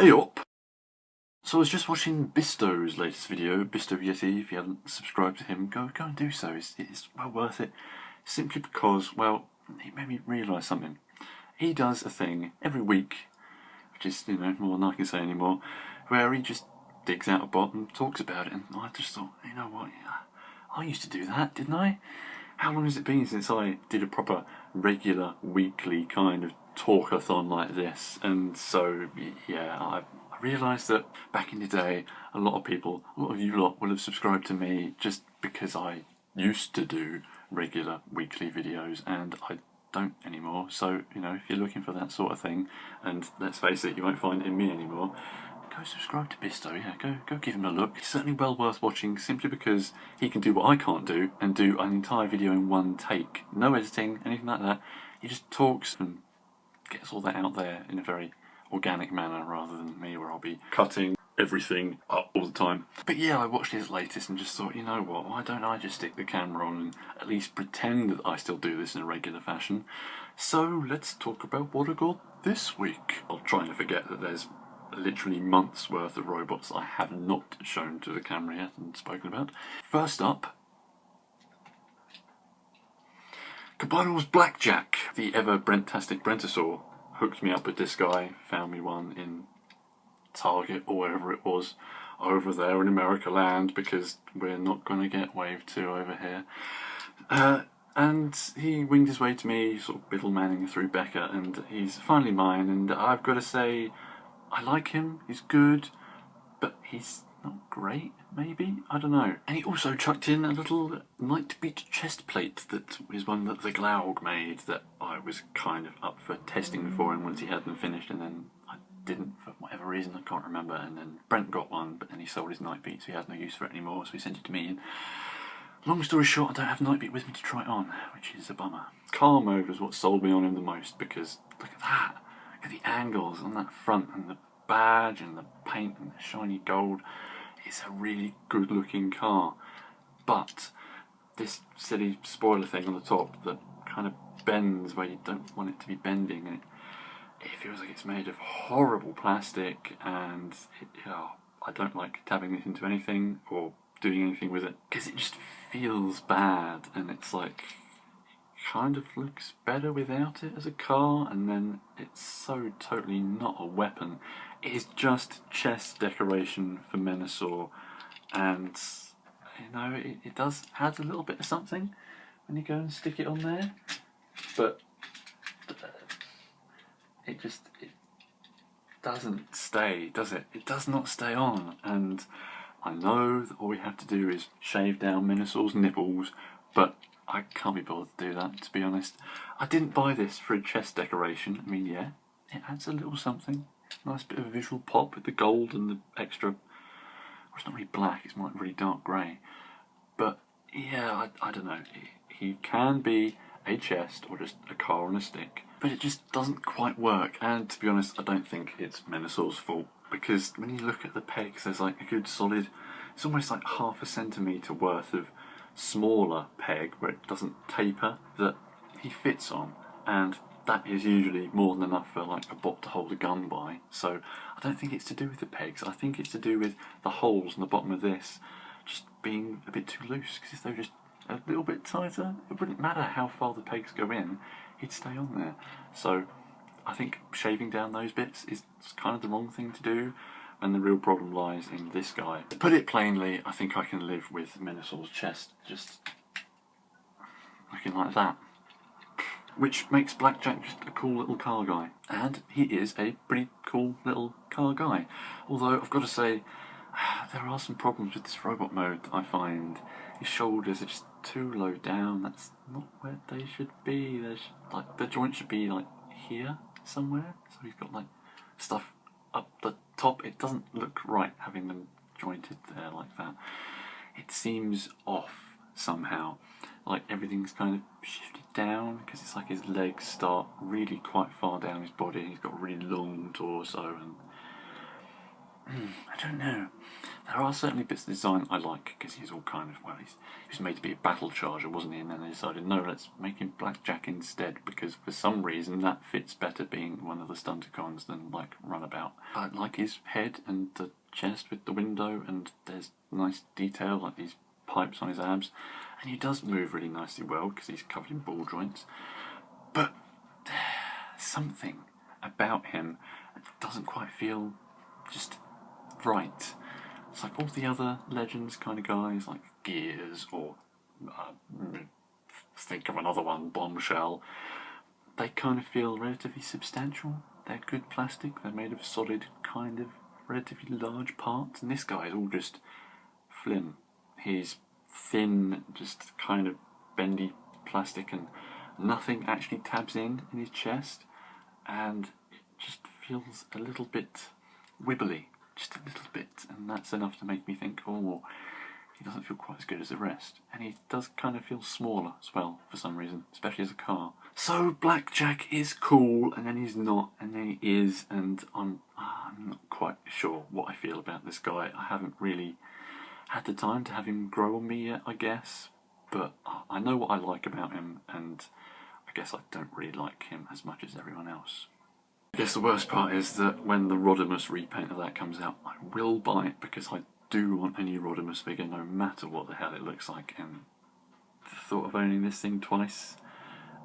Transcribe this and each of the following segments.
Hey up! So I was just watching Bisto's latest video, Bisto Yeti. If you haven't subscribed to him, go and do so. It's well worth it. Simply because, well, he made me realise something. He does a thing every week, which is, more than I can say anymore, where he just digs out a bot and talks about it. And I just thought, you know what, yeah, I used to do that, didn't I? How long has it been since I did a proper, regular, weekly kind of talkathon like this? And so, yeah, I realised that back in the day, a lot of you lot will have subscribed to me just because I used to do regular weekly videos, and I don't anymore. So, if you're looking for that sort of thing, and let's face it, you won't find it in me anymore, go subscribe to Bisto, yeah, go give him a look. It's certainly well worth watching, simply because he can do what I can't do, and do an entire video in one take. No editing, anything like that. He just talks and gets all that out there in a very organic manner, rather than me, where I'll be cutting everything up all the time. But yeah, I watched his latest and just thought, you know what, why don't I just stick the camera on and at least pretend that I still do this in a regular fashion? So let's talk about what I got this week. I'll try and forget that there's literally months worth of robots I have not shown to the camera yet and spoken about. First up, Caballo's Blackjack. The ever Brentastic Brentosaur hooked me up with this guy, found me one in Target or wherever it was over there in America land, because we're not going to get Wave 2 over here. And he winged his way to me, sort of biddle-manning through Becca, and he's finally mine, and I've got to say, I like him, he's good, but he's not great, maybe? I don't know. And he also chucked in a little Nightbeat chest plate that is one that the Glaug made, that I was kind of up for testing for him once he had them finished, and then I didn't for whatever reason, I can't remember, and then Brent got one, but then he sold his Nightbeat, so he had no use for it anymore, so he sent it to me. And long story short, I don't have Nightbeat with me to try it on, which is a bummer. Car mode was what sold me on him the most, because look at that. Look at the angles on that front, and the badge, and the paint, and the shiny gold. It's a really good looking car. But this silly spoiler thing on the top that kind of bends where you don't want it to be bending, and it feels like it's made of horrible plastic, and I don't like tabbing this into anything or doing anything with it, because it just feels bad, and it's like, kind of looks better without it as a car, and then it's so totally not a weapon. It is just chest decoration for Menasor, and it does add a little bit of something when you go and stick it on there, but it doesn't stay, does it? It does not stay on, and I know that all we have to do is shave down Menasor's nipples, but I can't be bothered to do that, to be honest. I didn't buy this for a chest decoration. I mean, yeah, it adds a little something. Nice bit of visual pop with the gold and the extra... Well, it's not really black, it's more really dark grey. But, yeah, I don't know. He can be a chest or just a car on a stick, but it just doesn't quite work. And, to be honest, I don't think it's Menasor's fault, because when you look at the pegs, there's like a good solid... It's almost like half a centimetre worth of smaller peg where it doesn't taper that he fits on, and that is usually more than enough for like a bot to hold a gun by. So I don't think it's to do with the pegs, I think it's to do with the holes on the bottom of this just being a bit too loose, because if they were just a little bit tighter, it wouldn't matter how far the pegs go in, he'd stay on there. So I think shaving down those bits is kind of the wrong thing to do, and the real problem lies in this guy. To put it plainly, I think I can live with Menasor's chest just looking like that. Which makes Blackjack just a cool little car guy. And he is a pretty cool little car guy. Although, I've got to say, there are some problems with this robot mode that I find. His shoulders are just too low down. That's not where they should be. The joint should be like here somewhere. So he's got like stuff up the top. It doesn't look right having them jointed there like that. It seems off somehow, like everything's kind of shifted down, because it's like his legs start really quite far down his body, and he's got a really long torso, and I don't know. There are certainly bits of design I like, because he's all kind of, well, he was made to be a battle charger, wasn't he? And then they decided, no, let's make him Blackjack instead, because for some reason that fits better being one of the Stunticons than, like, Runabout. I like his head and the chest with the window, and there's nice detail, like these pipes on his abs, and he does move really nicely well, because he's covered in ball joints. But there's something about him that doesn't quite feel just right. It's like all the other Legends kind of guys, like Gears, or think of another one, Bombshell. They kind of feel relatively substantial. They're good plastic, they're made of solid, kind of relatively large parts, and this guy is all just flim. He's thin, just kind of bendy plastic, and nothing actually tabs in his chest, and it just feels a little bit wibbly. Just a little bit, and that's enough to make me think, oh, he doesn't feel quite as good as the rest. And he does kind of feel smaller as well, for some reason, especially as a car. So Blackjack is cool, and then he's not, and then he is, and I'm not quite sure what I feel about this guy. I haven't really had the time to have him grow on me yet, I guess, but I know what I like about him, and I guess I don't really like him as much as everyone else. I guess the worst part is that when the Rodimus repaint of that comes out, I will buy it, because I do want a new Rodimus figure no matter what the hell it looks like, and the thought of owning this thing twice,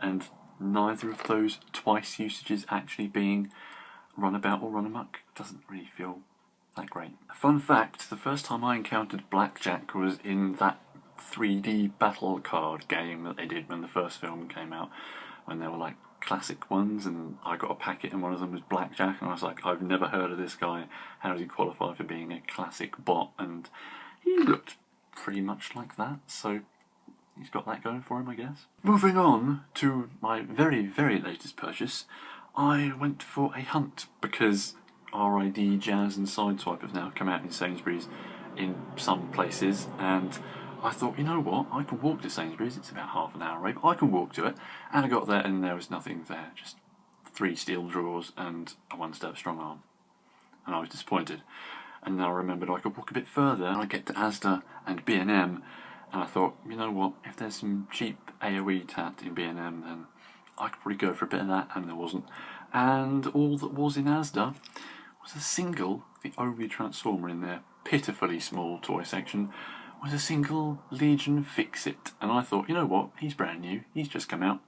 and neither of those twice usages actually being Runabout or Runamuck, doesn't really feel that great. A fun fact, the first time I encountered Blackjack was in that 3D battle card game that they did when the first film came out, when they were like classic ones, and I got a packet and one of them was Blackjack, and I was like, I've never heard of this guy, how does he qualify for being a classic bot? And he looked pretty much like that, so he's got that going for him, I guess. Moving on to my very, very latest purchase, I went for a hunt, because RID, Jazz and Sideswipe have now come out in Sainsbury's in some places, and I thought, you know what, I can walk to Sainsbury's, it's about half an hour away, but I can walk to it. And I got there and there was nothing there, just 3 steel drawers and a 1-step strong arm. And I was disappointed. And then I remembered I could walk a bit further and I'd get to Asda and B&M, and I thought, you know what, if there's some cheap AOE tat in B&M, then I could probably go for a bit of that, and there wasn't. And all that was in Asda was a single, the only Transformer in their pitifully small toy section, was a single Legion Fix-It, and I thought, you know what, he's brand new, he's just come out.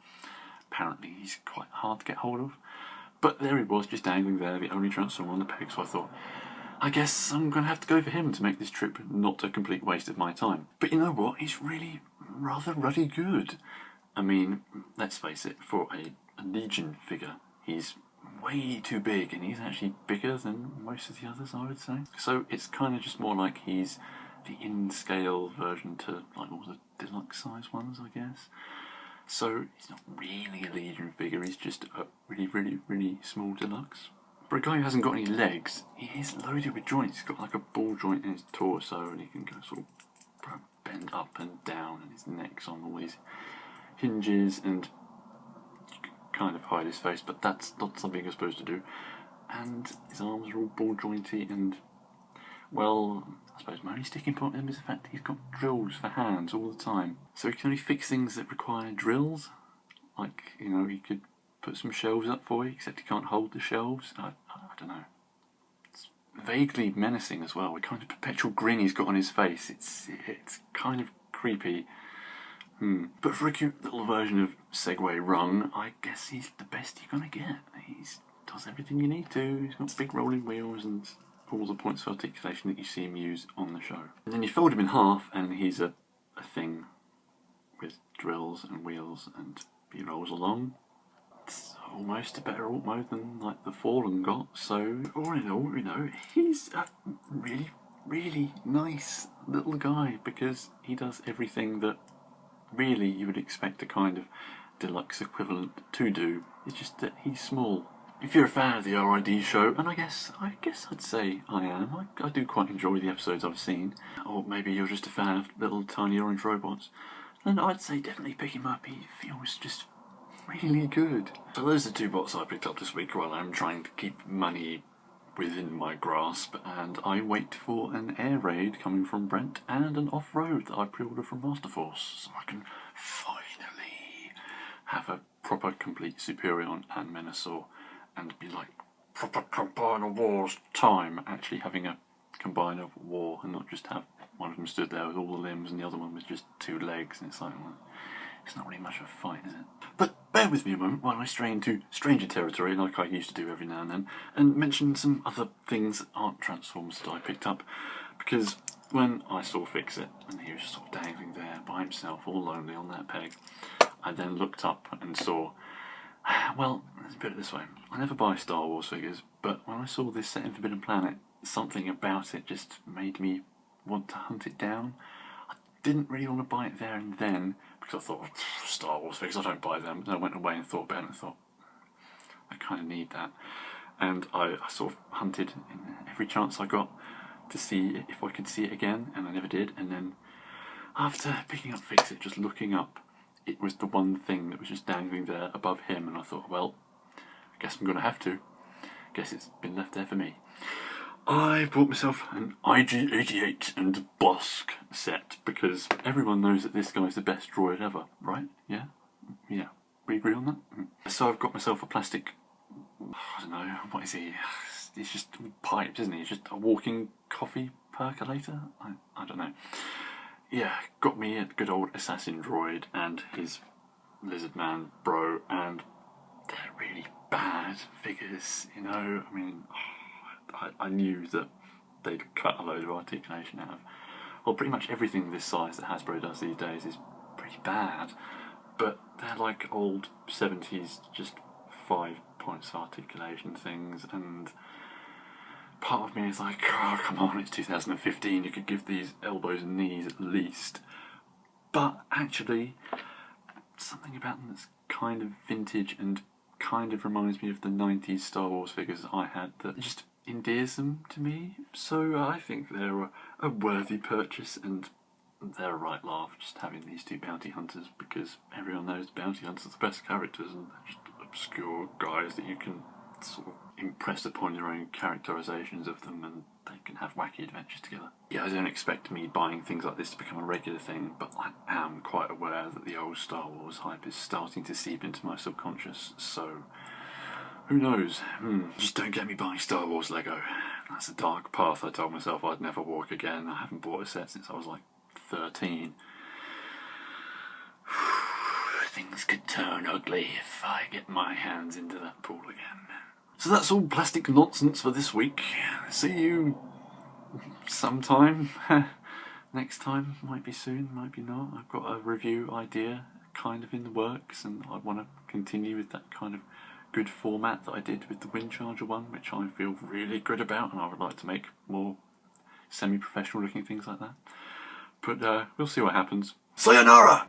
Apparently he's quite hard to get hold of, but there he was, just dangling there, the only Transformer on the peg, so I thought, I guess I'm going to have to go for him to make this trip not a complete waste of my time. But you know what, he's really rather ruddy good. I mean, let's face it, for a Legion figure, he's way too big, and he's actually bigger than most of the others, I would say. So it's kind of just more like he's the in-scale version to like all the deluxe size ones, I guess. So he's not really a Legion figure, he's just a really, really, really small deluxe. For a guy who hasn't got any legs, he is loaded with joints. He's got like a ball joint in his torso, and he can go sort of bend up and down, and his neck's on all these hinges, and you can kind of hide his face, but that's not something you're supposed to do. And his arms are all ball jointy, and well, I suppose my only sticking point with him is the fact that he's got drills for hands all the time. So he can only fix things that require drills. Like, you know, he could put some shelves up for you, except he can't hold the shelves. I don't know. It's vaguely menacing as well. The kind of perpetual grin he's got on his face. It's kind of creepy. But for a cute little version of Segway Rung, I guess he's the best you're going to get. He does everything you need to. He's got big rolling wheels and all the points of articulation that you see him use on the show. And then you fold him in half and he's a thing with drills and wheels, and he rolls along. It's almost a better alt mode than like the Fallen got, so all in all, you know, he's a really, really nice little guy, because he does everything that really you would expect a kind of deluxe equivalent to do. It's just that he's small. If you're a fan of the RID show, and I guess I'd say I am, I do quite enjoy the episodes I've seen, or maybe you're just a fan of little tiny orange robots, then I'd say definitely pick him up. He feels just really good. So those are 2 bots I picked up this week while I'm trying to keep money within my grasp, and I wait for an air raid coming from Brent and an off-road that I pre-ordered from Masterforce, so I can finally have a proper complete Superion and Menasor and be like, proper Combiner Wars time, actually having a Combiner War and not just have one of them stood there with all the limbs and the other one with just 2 legs, and it's like, well, it's not really much of a fight, is it? But bear with me a moment while I stray into stranger territory like I used to do every now and then, and mention some other things that aren't Transformers that I picked up, because when I saw Fix-It, and he was just sort of dangling there by himself, all lonely on that peg, I then looked up and saw, well, let's put it this way, I never buy Star Wars figures, but when I saw this set in Forbidden Planet, something about it just made me want to hunt it down. I didn't really want to buy it there and then, because I thought, Star Wars figures, I don't buy them. And I went away and thought about it and thought, I kind of need that. And I sort of hunted in every chance I got to see if I could see it again, and I never did. And then after picking up Fix-It, just looking up, it was the one thing that was just dangling there above him, and I thought, well, I guess I'm going to have to. Guess it's been left there for me. I bought myself an IG-88 and Bosk set, because everyone knows that this guy's the best droid ever, right? Yeah? Yeah. We agree on that? So I've got myself a plastic, I don't know, what is he? It's just pipes, isn't he? It's just a walking coffee percolator? I don't know. Yeah, got me a good old assassin droid and his lizard man bro, and they're really bad figures, you know? I mean, I knew that they'd cut a load of articulation out of, well, pretty much everything this size that Hasbro does these days is pretty bad, but they're like old 70s, just 5 points of articulation things, and part of me is like, oh, come on, it's 2015, you could give these elbows and knees at least. But actually, something about them that's kind of vintage and kind of reminds me of the 90s Star Wars figures I had that just endears them to me. So I think they're a worthy purchase, and they're a right laugh just having these 2 bounty hunters, because everyone knows bounty hunters are the best characters, and they're just obscure guys that you can sort of impress upon your own characterizations of them, and they can have wacky adventures together. Yeah, I don't expect me buying things like this to become a regular thing, but I am quite aware that the old Star Wars hype is starting to seep into my subconscious, so who knows? Just don't get me buying Star Wars Lego. That's a dark path I told myself I'd never walk again. I haven't bought a set since I was like 13. Things could turn ugly if I get my hands into that pool again. So that's all plastic nonsense for this week. See you sometime. Next time. Might be soon, might be not. I've got a review idea kind of in the works, and I want to continue with that kind of good format that I did with the Windcharger one, which I feel really good about, and I would like to make more semi-professional looking things like that. But we'll see what happens. Sayonara!